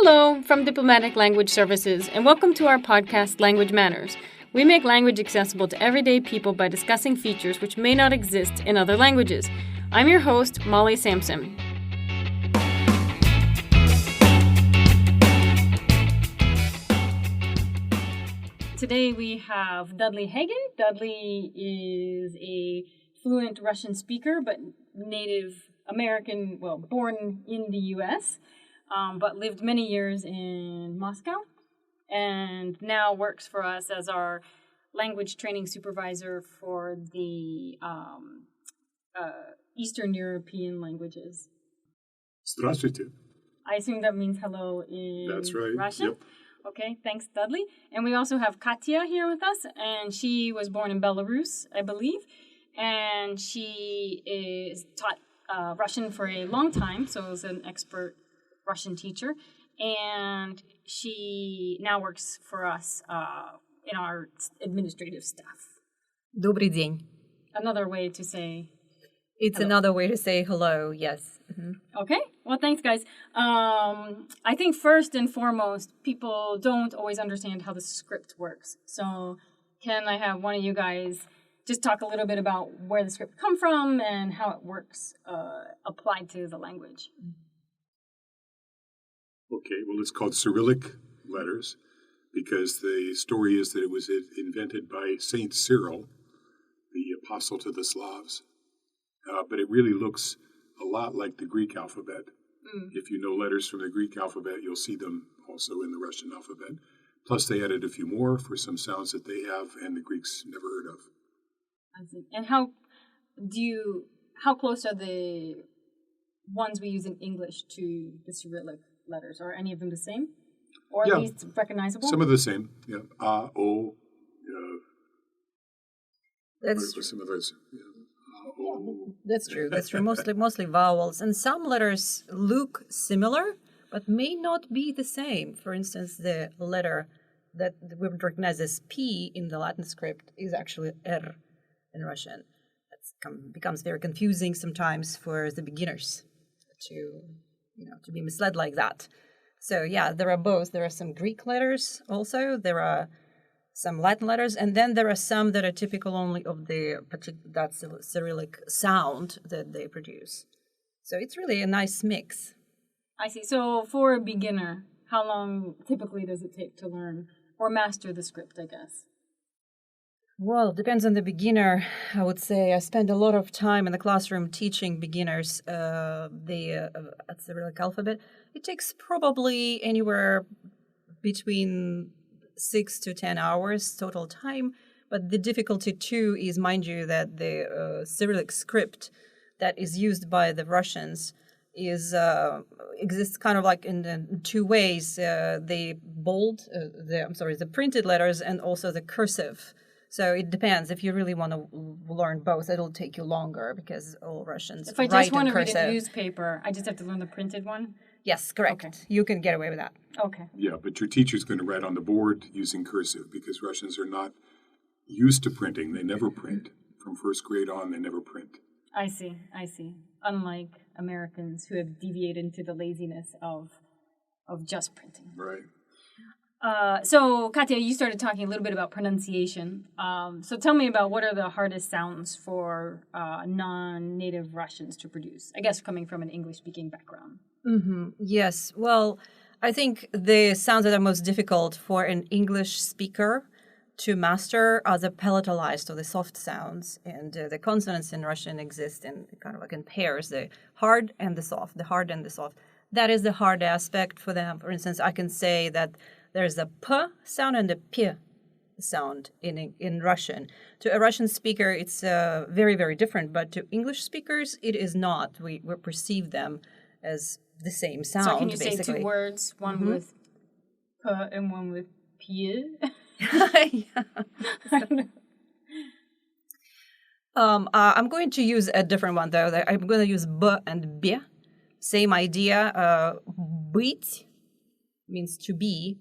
Hello from Diplomatic Language Services, and welcome to our podcast, Language Matters. We make language accessible to everyday people by discussing features which may not exist in other languages. I'm your host, Molly Sampson. Today we have Dudley Hagen. Dudley is a fluent Russian speaker, but native American, born in the U.S., but lived many years in Moscow, and now works for us as our language training supervisor for the Eastern European languages. Здравствуйте. I assume that means hello in That's right. Russian? Yep. Okay, thanks, Dudley. And we also have Katya here with us, and she was born in Belarus, I believe, and she is taught Russian for a long time, so is an expert Russian teacher, and she now works for us in our administrative staff. Добрый день. Another way to say It's hello. another way to say hello, yes. Mm-hmm. Okay, well, thanks, guys. I think first and foremost, people don't always understand how the script works. So can I have one of you guys just talk a little bit about where the script come from and how it works applied to the language? Okay, well, it's called Cyrillic letters because the story is that it was invented by Saint Cyril, the apostle to the Slavs. But it really looks a lot like the Greek alphabet. If you know letters from the Greek alphabet, you'll see them also in the Russian alphabet. Plus, they added a few more for some sounds that they have and the Greeks never heard of. I see. And how close are the ones we use in English to the Cyrillic letters? Are any of them the same? Or at least recognizable? Some of the same. Yeah. O. That's Some of those. Yeah. O. That's true. That's true. Mostly vowels, and some letters look similar, but may not be the same. For instance, the letter that we would recognize as P in the Latin script is actually R in Russian. That becomes very confusing sometimes for the beginners to be misled like that. So yeah, there are both. There are some Greek letters also. There are some Latin letters, and then there are some that are typical only of that Cyrillic sound that they produce. So it's really a nice mix. I see. So for a beginner, how long typically does it take to learn or master the script, I guess? Well, it depends on the beginner. I would say I spend a lot of time in the classroom teaching beginners the Cyrillic alphabet. It takes probably anywhere between 6 to 10 hours total time. But the difficulty, too, is, mind you, that the Cyrillic script that is used by the Russians exists kind of like in two ways. The printed letters and also the cursive. So it depends. If you really want to learn both, it'll take you longer because all Russians If I write just want in to read cursive. a newspaper, I just have to learn the printed one? Yes, correct. Okay. You can get away with that. Okay. Yeah, but your teacher's going to write on the board using cursive because Russians are not used to printing. They never print. From first grade on, they never print. I see. Unlike Americans who have deviated into the laziness of just printing. Right. So, Katya, you started talking a little bit about pronunciation. So tell me about what are the hardest sounds for non-native Russians to produce, I guess coming from an English-speaking background. Mm-hmm. Yes. Well, I think the sounds that are most difficult for an English speaker to master are the palatalized or the soft sounds. And the consonants in Russian exist in kind of like in pairs, the hard and the soft, the hard and the soft. That is the hard aspect for them. For instance, I can say that there's a p sound and a p sound in Russian. To a Russian speaker, it's very, very different. But to English speakers, it is not. We perceive them as the same sound, So can you basically. say two words, one with p and one with p? I'm going to use a different one, though. I'm going to use b and b. Same idea. Быть means to be.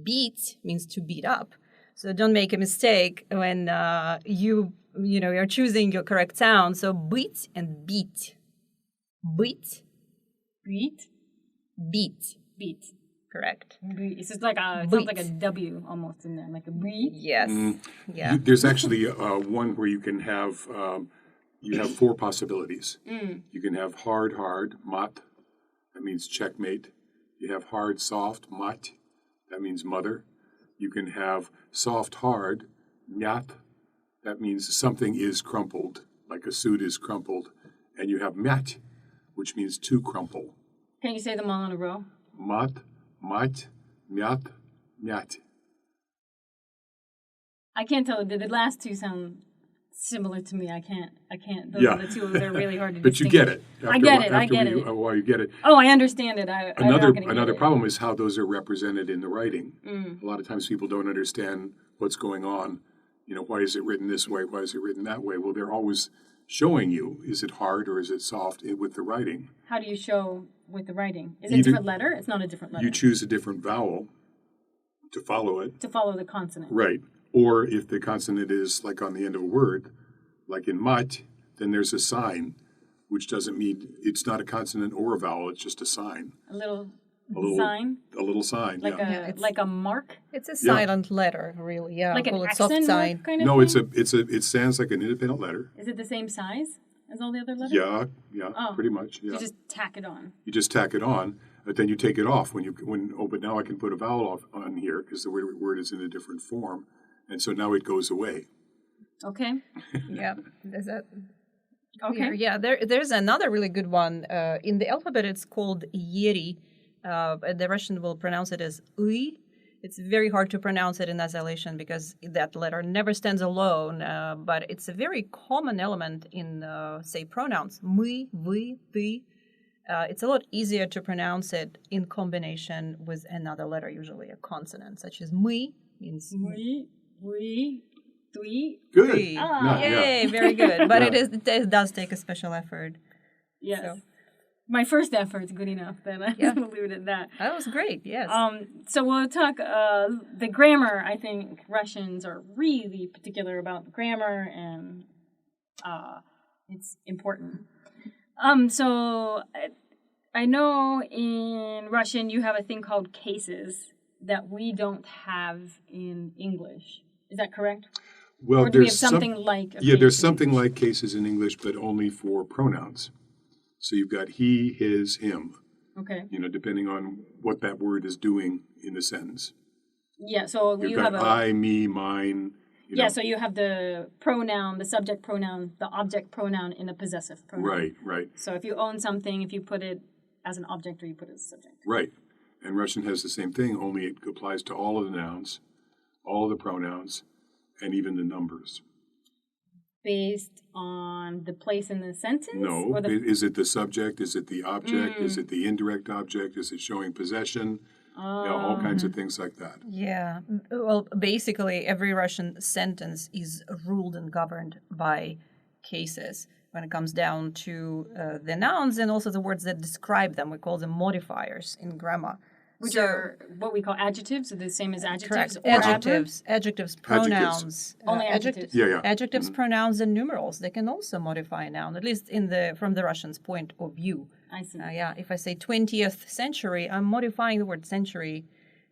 Beat means to beat up. So don't make a mistake when you're choosing your correct sound. So быть and beat. Быть. Beat? Beat. Beat. Correct. It's just like it sounds like a W almost in there, like a brie. Yes. Yeah. There's actually one where you can have you have 4 possibilities. You can have hard, mat. That means checkmate. You have hard, soft, mat. That means mother. You can have soft, hard, nyat. That means something is crumpled, like a suit is crumpled. And you have mat, which means to crumple. Can you say them all in a row? Mat, mat, myat, myat. I can't tell. The last two sound similar to me. I can't. Those are the two that are really hard to But you distinguish. get it. I get it. While you get it. Oh, I understand it. Another problem is how those are represented in the writing. A lot of times people don't understand what's going on. Why is it written this way? Why is it written that way? Well, they're always showing you, is it hard or is it soft with the writing? How do you show with the writing? Is it a different letter? It's not a different letter. You choose a different vowel to follow it. To follow the consonant. Right. Or if the consonant is like on the end of a word, like in mat, then there's a sign, which doesn't mean it's not a consonant or a vowel, it's just a sign. A little sign? A little sign, like a mark? It's a silent letter, really. Yeah. Like an soft accent sign. mark kind of No, thing? it stands like an independent letter. Is it the same size as all the other letters? Yeah, pretty much. Yeah. You just tack it on. You just tack it on, but then you take it off but now I can put a vowel on here because the word is in a different form, and so now it goes away. Okay. Yeah. Does that Okay. clear? Yeah. There's another really good one. In the alphabet, it's called yeri. The Russian will pronounce it as uy. It's very hard to pronounce it in isolation because that letter never stands alone, but it's a very common element in, say, pronouns. Мы, вы, ты. It's a lot easier to pronounce it in combination with another letter, usually a consonant, such as мы means We, three. Good. we. Yay, very good. But it does take a special effort. Yes. So. My first effort's good enough, then I will leave it at that. That was great, yes. So we'll talk the grammar. I think Russians are really particular about grammar, and it's important. So I know in Russian you have a thing called cases that we don't have in English. Is that correct? Well, or do we have something like a case there's in something English? like cases in English, but only for pronouns. So you've got he, his, him. Okay. Depending on what that word is doing in the sentence. Yeah, so You've you got have I, me, mine. so you have the pronoun, the subject pronoun, the object pronoun, and the possessive pronoun. Right. So if you own something, if you put it as an object or you put it as a subject. Right. And Russian has the same thing, only it applies to all of the nouns, all of the pronouns, and even the numbers. Based on the place in the sentence? No. Or Is it the subject? Is it the object? Is it the indirect object? Is it showing possession? All kinds of things like that. Yeah. Well, basically, every Russian sentence is ruled and governed by cases when it comes down to the nouns and also the words that describe them. We call them modifiers in grammar. Which are what we call adjectives, so the same as adjectives? Correct. Or Adjectives, pronouns. Only adjectives. Yeah. Adjectives, pronouns, and numerals. They can also modify a noun, at least from the Russian's point of view. I see. If I say 20th century, I'm modifying the word century.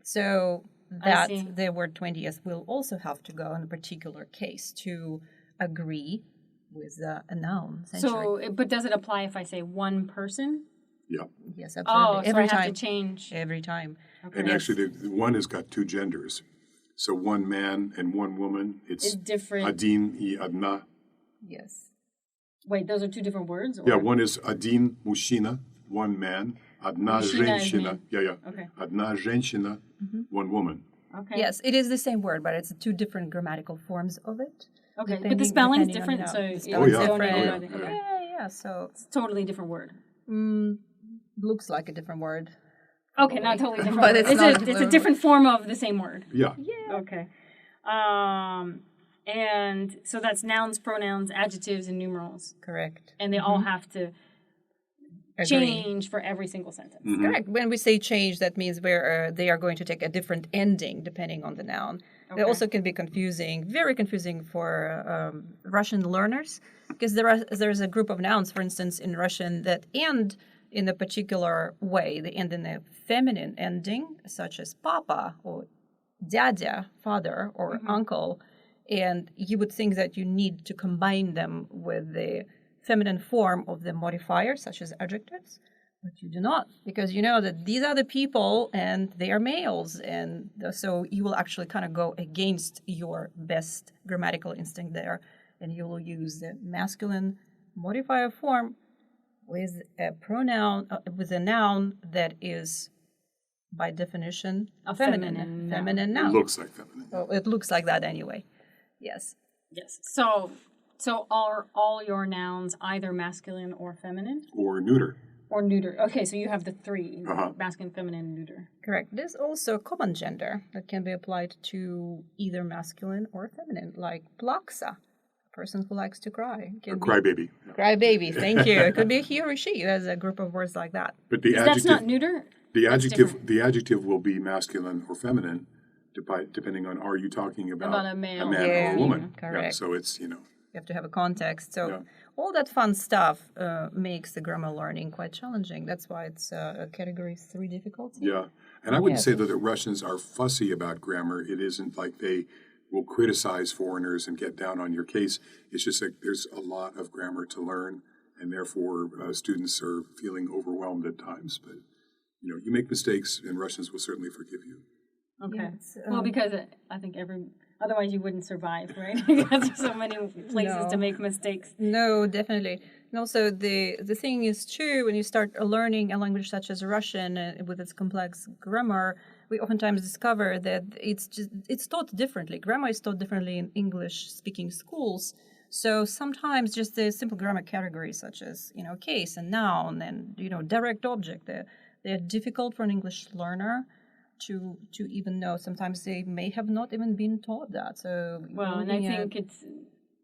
So that the word 20th will also have to go in a particular case to agree with a noun, century. But does it apply if I say one person? Yeah. Yes, absolutely. Every time. Have to change. Every time. Okay. And actually, the one has got 2 genders. So one man and one woman. It's different. Adin и одна. Yes. Wait, those are 2 different words? Or? Yeah, one is один мужчина, one man. Одна женщина. Yeah. Okay. Одна женщина, one woman. Okay. Yes, it is the same word, but it's 2 different grammatical forms of it. Okay, but the spelling's different, the so noun. it's Different. Okay. Yeah. So It's a totally different word. looks like a different word. Okay, not totally different. But word. It's a different form of the same word. Yeah. Okay. And so that's nouns, pronouns, adjectives, and numerals. Correct. And they all have to change for every single sentence. Correct. When we say change, that means where they are going to take a different ending depending on the noun. Okay. They also can be confusing, very confusing for Russian learners, because there's a group of nouns, for instance, in Russian that end in a particular way. They end in a feminine ending, such as papa or dada, father, or uncle. And you would think that you need to combine them with the feminine form of the modifier, such as adjectives. But you do not, because you know that these are the people and they are males. And so you will actually kind of go against your best grammatical instinct there. And you will use the masculine modifier form with a pronoun, with a noun that is, by definition, A feminine noun. noun. It looks like feminine. Well, it looks like that anyway. Yes. Yes. So are all your nouns either masculine or feminine? Or neuter. Or neuter. Okay, so you have the three, Uh-huh. masculine, feminine, neuter. Correct. There's also common gender that can be applied to either masculine or feminine, like plaksa, a person who likes to cry. A crybaby. Crybaby, thank you. It could be he or she. There's a group of words like that. But the That's not neuter? That's different. the adjective will be masculine or feminine, depending on are you talking About a male. or Yeah, a woman. correct. Yeah, so it's, you know. You have to have a context. So Yeah. all that fun stuff makes the grammar learning quite challenging. That's why it's a category 3 difficulty. Yeah. And I wouldn't Yes. say that the Russians are fussy about grammar. It isn't like they will criticize foreigners and get down on your case. It's just like there's a lot of grammar to learn, and therefore students are feeling overwhelmed at times. But, you know, you make mistakes, and Russians will certainly forgive you. Okay. Yes, well, because I think otherwise you wouldn't survive, right? Because there's so many places to make mistakes. No, definitely. And also the thing is too, when you start learning a language such as Russian with its complex grammar, we oftentimes discover that it's taught differently. Grammar is taught differently in English-speaking schools. So sometimes just the simple grammar categories such as, you know, case and noun and, you know, direct object, they're difficult for an English learner to even know. Sometimes they may have not even been taught that. So Well, and I think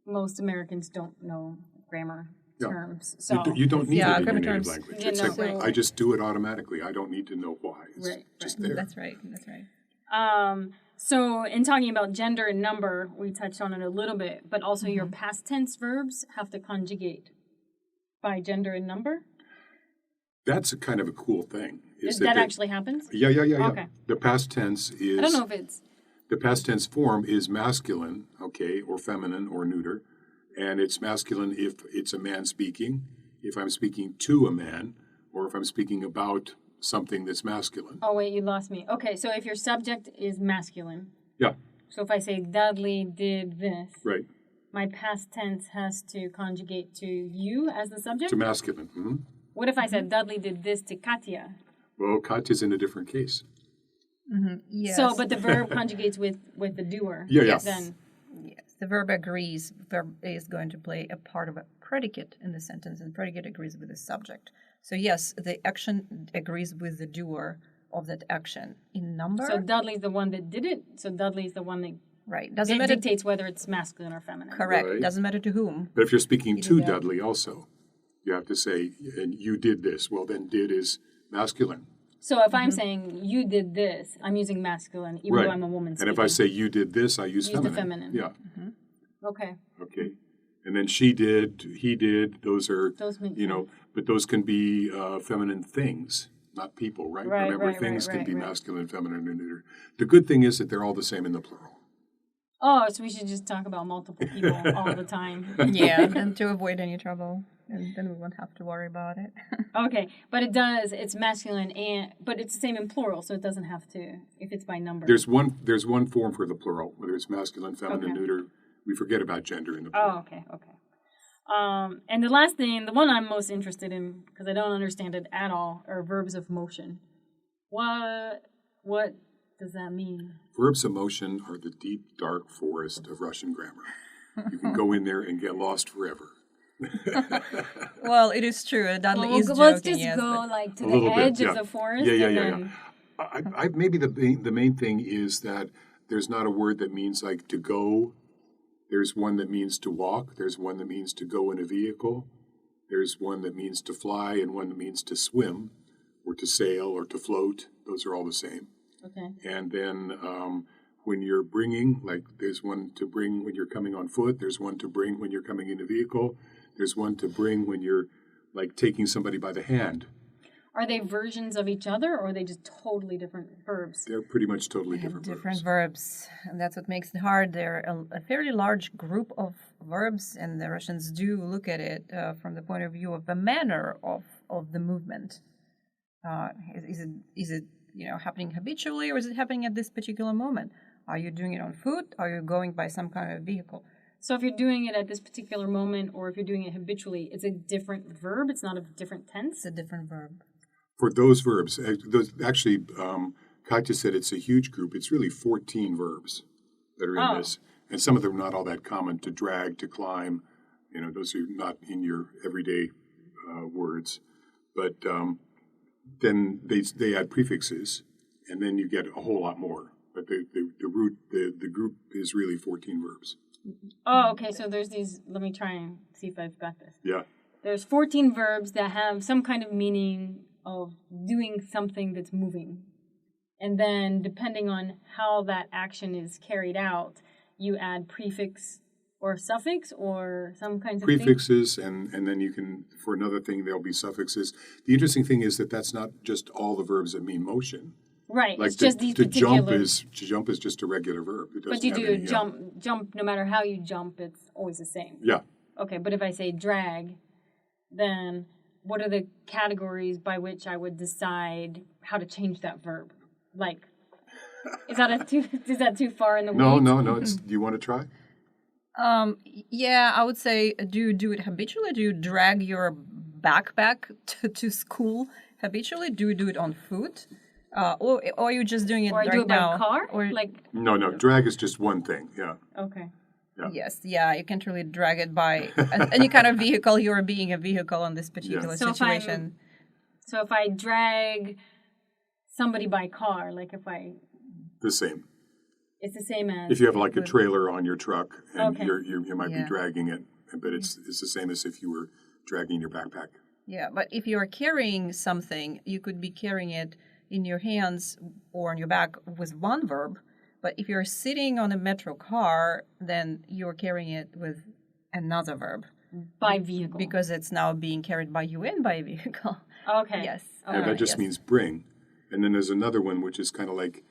most Americans don't know grammar terms. So You don't need it in your grammar native terms. language. Yeah, It's no, like, right. I just do it automatically. I don't need to know why. It's just there. That's right. So in talking about gender and number, we touched on it a little bit, but also your past tense verbs have to conjugate by gender and number. That's a kind of a cool thing. That actually happens? Yeah. Okay. The past tense is... I don't know if it's... The past tense form is masculine, okay, or feminine or neuter. And it's masculine if it's a man speaking, if I'm speaking to a man, or if I'm speaking about something that's masculine. Oh, wait, you lost me. Okay, so if your subject is masculine. Yeah. So if I say Dudley did this. Right. My past tense has to conjugate to you as the subject? To masculine. Mm-hmm. What if I said Dudley did this to Katya? Well, Katya's in a different case. Yes. So, but the verb conjugates with the doer. Yeah. Then, Yes, the verb agrees. Verb is going to play a part of a predicate in the sentence, and predicate agrees with the subject. So yes, the action agrees with the doer of that action. In number, so Dudley's the one that did it. So Dudley's the one that right, doesn't matter. dictates whether it's masculine or feminine. Correct. Right. Doesn't matter to whom. But if you're speaking Either to that. Dudley also, you have to say, and you did this. Well, then did is masculine. So if I'm saying you did this, I'm using masculine, even though I'm a woman. And if I say you did this, I use feminine. the feminine. Yeah. Okay. Okay. And then she did, he did, those are, Those make you know, but those can be feminine things, not people, right? Right, Remember, right, things right, can be right. masculine, feminine, or neuter. The good thing is that they're all the same in the plural. Oh, so we should just talk about multiple people all the time. Yeah, and to avoid any trouble, and then we won't have to worry about it. Okay, but it's masculine but it's the same in plural, so it doesn't have to if it's by number. There's one form for the plural, whether it's masculine, feminine, Okay. neuter. We forget about gender in the plural. Oh, okay. And the last thing, the one I'm most interested in, because I don't understand it at all, are verbs of motion. What does that mean? Verbs of motion are the deep, dark forest of Russian grammar. You can go in there and get lost forever. Well, it is true. Dudley is joking. Let's just yes, go but- like to A the little bit, edge yeah. of the forest. Yeah. and then, I maybe the main thing is that there's not a word that means like to go. There's one that means to walk. There's one that means to go in a vehicle. There's one that means to fly and one that means to swim or to sail or to float. Those are all the same. Okay. And then when you're bringing, like there's one to bring when you're coming on foot. There's one to bring when you're coming in a vehicle. There's one to bring when you're like taking somebody by the hand. Are they versions of each other, or are they just totally different verbs? They're pretty much totally They have different different verbs. verbs, and that's what makes it hard. They're a fairly large group of verbs, and the Russians do look at it from the point of view of the manner of the movement. Is it happening habitually, or is it happening at this particular moment? Are you doing it on foot? Are you going by some kind of vehicle? So if you're doing it at this particular moment, or if you're doing it habitually, it's a different verb. It's not a different tense. It's a different verb. For those verbs, actually, Katya said it's a huge group. It's really 14 verbs that are in this. And some of them are not all that common. To drag, to climb, those are not in your everyday words. But then they add prefixes, and then you get a whole lot more. But the group is really 14 verbs. Oh, okay. So there's these. Let me try and see if I've got this. Yeah. There's 14 verbs that have some kind of meaning of doing something that's moving. And then depending on how that action is carried out, you add prefix or suffix or some kinds of prefixes, and then you can, for another thing, there'll be suffixes. The interesting thing is that that's not just all the verbs that mean motion. Right. Like it's just these to particular... jump is just a regular verb. It doesn't but you have do any, jump, no matter how you jump, it's always the same. Yeah. Okay, but if I say drag, then what are the categories by which I would decide how to change that verb? Like, is that too far in the weeds? No. Do you want to try? Yeah, I would say, do you do it habitually? Do you drag your backpack to school habitually? Do you do it on foot? Or are you just doing it or right do it now? by car? Or, No. Drag is just one thing. Yeah. Okay. Yeah. Yes, you can't really drag it by any kind of vehicle. You're being a vehicle in this particular situation. So if I drag somebody by car, like if I... The same. It's the same as... If you have like a trailer on your truck, and Okay. you might be dragging it, but it's the same as if you were dragging your backpack. Yeah, but if you are carrying something, you could be carrying it in your hands or on your back with one verb. But if you're sitting on a metro car, then you're carrying it with another verb. By vehicle. Because it's now being carried by you and by a vehicle. Okay. Yes. And that just means bring. And then there's another one, which is kind of like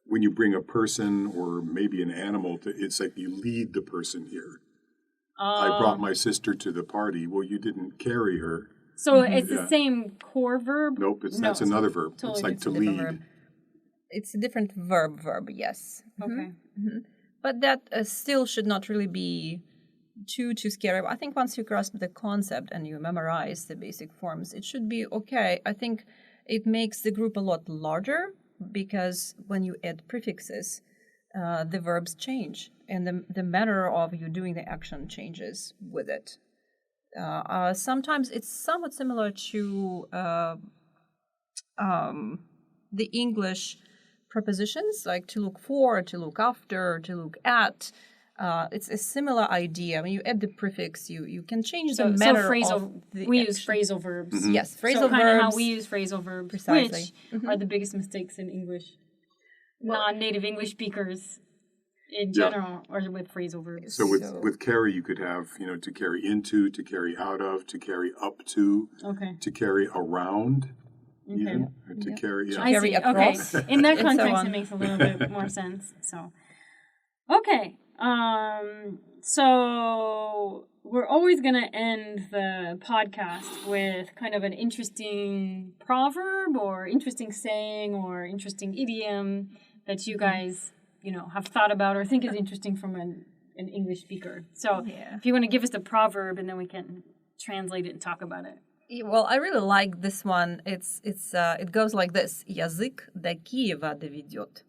when you bring a person or maybe an animal, it's like you lead the person here. I brought my sister to the party. Well, you didn't carry her. So it's the same core verb? Nope, that's another verb. Totally it's like to different lead. verb. It's a different verb, yes. Okay. Mm-hmm. But that still should not really be too scary. I think once you grasp the concept and you memorize the basic forms, it should be okay. I think it makes the group a lot larger because when you add prefixes, the verbs change and the manner of you doing the action changes with it. Sometimes it's somewhat similar to the English prepositions, like to look for, to look after, to look at. It's a similar idea. When you add the prefix, you can change the manner of the we action. use phrasal verbs. Mm-hmm. Yes, phrasal so kind verbs. of how we use phrasal verbs, Precisely. which are the biggest mistakes in English. Non-native English speakers in general are with phrasal verbs. So with carry, you could have, to carry into, to carry out of, to carry up to, to carry around, even, to carry. Yeah. I carry see. across. Okay. In that And so context, on. it makes a little bit more sense. So, okay. So we're always going to end the podcast with kind of an interesting proverb or interesting saying or interesting idiom that you guys, have thought about or think is interesting from an English speaker. So if you want to give us the proverb and then we can translate it and talk about it. Well, I really like this one. It goes like this: Язык до Киева доведет.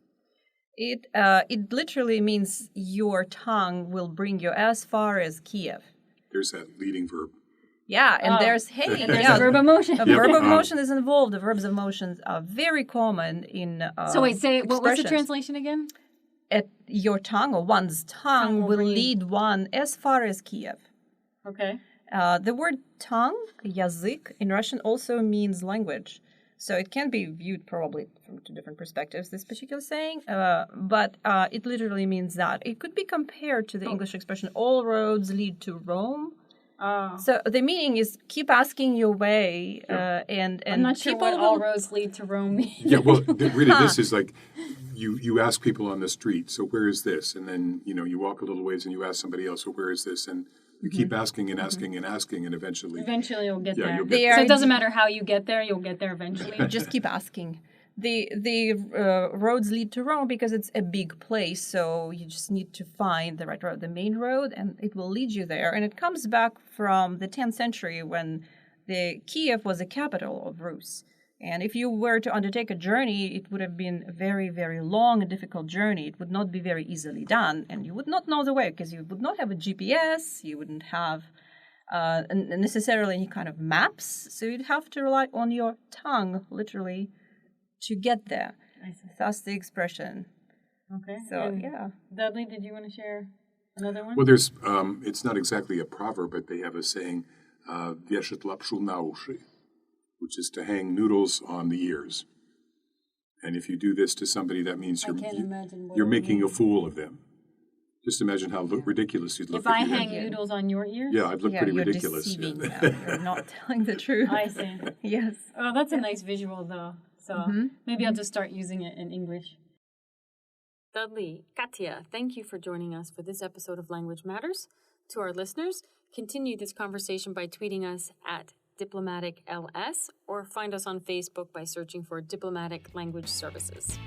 It literally means your tongue will bring you as far as Kiev. There's that leading verb. Yeah, and there's And there's a verb of motion. A verb of motion is involved. The verbs of motions are very common in So wait, what was the translation again? At your tongue or one's tongue will lead one as far as Kiev. Okay. The word tongue, язык, in Russian also means language. So it can be viewed probably from two different perspectives, this particular saying, but it literally means that. It could be compared to the English expression, all roads lead to Rome. Oh. So the meaning is keep asking your way, and I'm not sure people what all will- roads lead to Rome means. Yeah, well, really, this is like you ask people on the street, so where is this? And then, you walk a little ways and you ask somebody else, so where is this? And you keep asking and asking and asking, and eventually Eventually you'll get there. you'll get They there. So are it doesn't matter how you get there, you'll get there eventually. just keep asking. The roads lead to Rome because it's a big place, so you just need to find the right road, the main road, and it will lead you there. And it comes back from the 10th century when the Kiev was the capital of Rus. And if you were to undertake a journey, it would have been a very, very long and difficult journey. It would not be very easily done, and you would not know the way because you would not have a GPS, you wouldn't have necessarily any kind of maps, so you'd have to rely on your tongue, literally, to get there. Thus the expression. Okay. So, And yeah. Dudley, did you want to share another one? Well, there's it's not exactly a proverb, but they have a saying, "Вешать лапшу на уши," which is to hang noodles on the ears. And if you do this to somebody, that means you're making a fool of them. Just imagine how ridiculous you'd look If I you hang had- noodles on your ears? Yeah, I'd look pretty you're ridiculous. deceiving them. You're not telling the truth. I see. Yes. Oh, that's a nice visual, though. So maybe I'll just start using it in English. Dudley, Katya, thank you for joining us for this episode of Language Matters. To our listeners, continue this conversation by tweeting us at diplomaticls or find us on Facebook by searching for Diplomatic Language Services.